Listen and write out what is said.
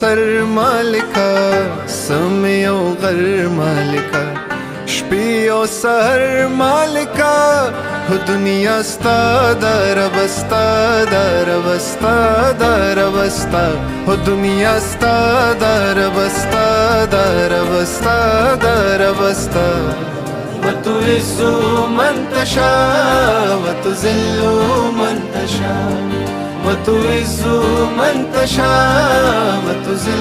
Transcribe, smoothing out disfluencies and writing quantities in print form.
سر مالکا سمع او غر مالکا شپې او سحر مالکا هو دنیا ستا د رب ستا د رب ستا د رب ستا هو دنیا ستا د رب ستا د رب ستا د رب ستا وتعز من تشاء وتذل من تشاء وتعز من تشاء وتذل